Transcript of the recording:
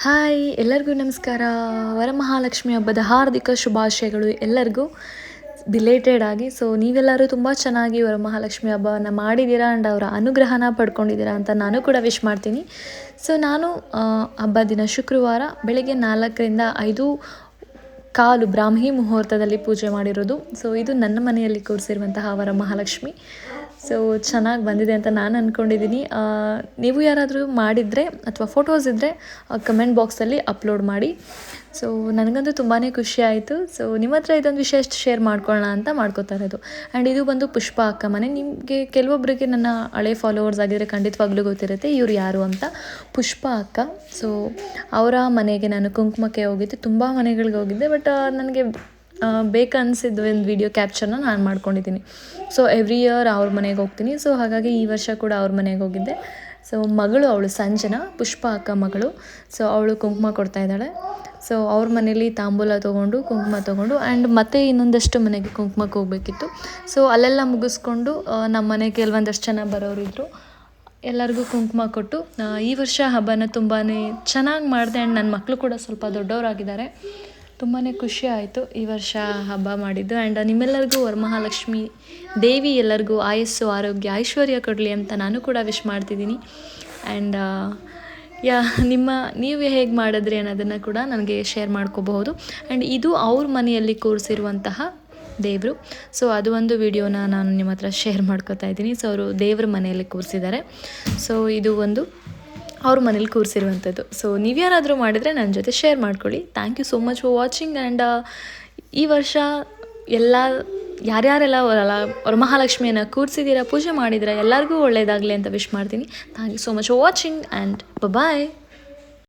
Hi ಎಲ್ಲರಿಗೂ ನಮಸ್ಕಾರ. ವರಮಹಾಲಕ್ಷ್ಮಿ ಹಬ್ಬದ ಹಾರ್ದಿಕ ಶುಭಾಶಯಗಳು ಎಲ್ಲರಿಗೂ ಬಿಲೇಟೆಡ್ ಆಗಿ. ಸೊ ನೀವೆಲ್ಲರೂ ತುಂಬ ಚೆನ್ನಾಗಿ ವರಮಹಾಲಕ್ಷ್ಮಿ ಹಬ್ಬವನ್ನು ಮಾಡಿದ್ದೀರಾ ಆ್ಯಂಡ್ ಅವರ ಅನುಗ್ರಹನ ಪಡ್ಕೊಂಡಿದ್ದೀರಾ ಅಂತ ನಾನು ಕೂಡ ವಿಶ್ ಮಾಡ್ತೀನಿ. ಸೊ ನಾನು ಹಬ್ಬ ದಿನ ಶುಕ್ರವಾರ ಬೆಳಗ್ಗೆ 4ರಿಂದ 5:15 ಬ್ರಾಹ್ಮಿ ಮುಹೂರ್ತದಲ್ಲಿ ಪೂಜೆ ಮಾಡಿರೋದು. ಸೊ ಇದು ನನ್ನ ಮನೆಯಲ್ಲಿ ಕೂರಿಸಿರುವಂತಹ ವರಮಹಾಲಕ್ಷ್ಮಿ. ಸೊ ಚೆನ್ನಾಗಿ ಬಂದಿದೆ ಅಂತ ನಾನು ಅಂದ್ಕೊಂಡಿದ್ದೀನಿ. ನೀವು ಯಾರಾದರೂ ಮಾಡಿದರೆ ಅಥವಾ ಫೋಟೋಸ್ ಇದ್ದರೆ ಕಮೆಂಟ್ ಬಾಕ್ಸಲ್ಲಿ ಅಪ್ಲೋಡ್ ಮಾಡಿ. ಸೊ ನನಗಂತೂ ತುಂಬಾ ಖುಷಿ ಆಯಿತು. ಸೊ ನಿಮ್ಮ ಹತ್ರ ಇದೊಂದು ವಿಷಯ ಶೇರ್ ಮಾಡ್ಕೊಳ್ಳೋಣ ಅಂತ ಮಾಡ್ಕೋತಾ ಇರೋದು. ಆ್ಯಂಡ್ ಇದು ಬಂದು ಪುಷ್ಪ ಅಕ್ಕ ಮನೆ. ನಿಮಗೆ ಕೆಲವೊಬ್ಬರಿಗೆ ನನ್ನ ಹಳೆ ಫಾಲೋವರ್ಸ್ ಆಗಿದ್ದರೆ ಖಂಡಿತವಾಗ್ಲೂ ಗೊತ್ತಿರುತ್ತೆ ಇವ್ರು ಯಾರು ಅಂತ. ಪುಷ್ಪ ಅಕ್ಕ. ಸೊ ಅವರ ಮನೆಗೆ ನಾನು ಕುಂಕುಮಕ್ಕೆ ಹೋಗಿದ್ದೆ. ತುಂಬ ಮನೆಗಳಿಗೆ ಹೋಗಿದ್ದೆ, ಬಟ್ ನನಗೆ ಬೇಕನ್ನಿಸಿದ್ದು ಒಂದು ವಿಡಿಯೋ ಕ್ಯಾಪ್ಚರ್ನ ನಾನು ಮಾಡ್ಕೊಂಡಿದ್ದೀನಿ. ಸೊ ಎವ್ರಿ ಇಯರ್ ಅವ್ರ ಮನೆಗೆ ಹೋಗ್ತೀನಿ. ಸೊ ಹಾಗಾಗಿ ಈ ವರ್ಷ ಕೂಡ ಅವ್ರ ಮನೆಗೆ ಹೋಗಿದ್ದೆ. ಸೊ ಮಗಳು ಅವಳು ಸಂಜನಾ, ಪುಷ್ಪ ಅಕ್ಕ ಮಗಳು. ಸೊ ಅವಳು ಕುಂಕುಮ ಕೊಡ್ತಾ ಇದ್ದಾಳೆ. ಸೊ ಅವ್ರ ಮನೇಲಿ ತಾಂಬೂಲ ತೊಗೊಂಡು ಕುಂಕುಮ ತೊಗೊಂಡು ಆ್ಯಂಡ್ ಮತ್ತೆ ಇನ್ನೊಂದಷ್ಟು ಮನೆಗೆ ಕುಂಕುಮಕ್ಕೆ ಹೋಗಬೇಕಿತ್ತು. ಸೊ ಅಲ್ಲೆಲ್ಲ ಮುಗಿಸ್ಕೊಂಡು ನಮ್ಮ ಮನೆಗೆ ಕೆಲವೊಂದಷ್ಟು ಜನ ಬರೋರಿದ್ದರು. ಎಲ್ಲರಿಗೂ ಕುಂಕುಮ ಕೊಟ್ಟು ಈ ವರ್ಷ ಹಬ್ಬನ ತುಂಬಾ ಚೆನ್ನಾಗಿ ಮಾಡಿದೆ. ಆ್ಯಂಡ್ ನನ್ನ ಮಕ್ಕಳು ಕೂಡ ಸ್ವಲ್ಪ ದೊಡ್ಡವರಾಗಿದ್ದಾರೆ. ತುಂಬಾ ಖುಷಿ ಆಯಿತು ಈ ವರ್ಷ ಹಬ್ಬ ಮಾಡಿದ್ದು. ಆ್ಯಂಡ್ ನಿಮ್ಮೆಲ್ಲರಿಗೂ ವರಮಹಾಲಕ್ಷ್ಮಿ ದೇವಿ ಎಲ್ಲರಿಗೂ ಆಯಸ್ಸು ಆರೋಗ್ಯ ಐಶ್ವರ್ಯ ಕೊಡಲಿ ಅಂತ ನಾನು ಕೂಡ ವಿಶ್ ಮಾಡ್ತಿದ್ದೀನಿ. ಆ್ಯಂಡ್ ನೀವು ಹೇಗೆ ಮಾಡಿದ್ರಿ ಅನ್ನೋದನ್ನು ಕೂಡ ನನಗೆ ಶೇರ್ ಮಾಡ್ಕೋಬಹುದು. ಆ್ಯಂಡ್ ಇದು ಅವ್ರ ಮನೆಯಲ್ಲಿ ಕೂರಿಸಿರುವಂತಹ ದೇವರು. ಸೊ ಅದು ಒಂದು ವಿಡಿಯೋನ ನಾನು ನಿಮ್ಮ ಹತ್ರ ಶೇರ್ ಮಾಡ್ಕೋತಾ ಇದ್ದೀನಿ. ಸೊ ಅವರು ದೇವ್ರ ಮನೆಯಲ್ಲಿ ಕೂರಿಸಿದ್ದಾರೆ. ಸೊ ಇದು ಒಂದು ಅವ್ರ ಮನೇಲಿ ಕೂರಿಸಿರುವಂಥದ್ದು. ಸೊ ನೀವ್ಯಾರಾದರೂ ಮಾಡಿದರೆ ನನ್ನ ಜೊತೆ ಶೇರ್ ಮಾಡ್ಕೊಳ್ಳಿ. Thank you so much for watching. And ಈ ವರ್ಷ ಯಾರ್ಯಾರೆಲ್ಲ ವರಮಹಾಲಕ್ಷ್ಮಿಯನ್ನು ಕೂರಿಸಿದ್ದೀರಾ, ಪೂಜೆ ಮಾಡಿದ್ದೀರಾ, ಎಲ್ಲರಿಗೂ ಒಳ್ಳೆಯದಾಗಲಿ ಅಂತ ವಿಶ್ ಮಾಡ್ತೀನಿ. Thank you so much for watching and bye.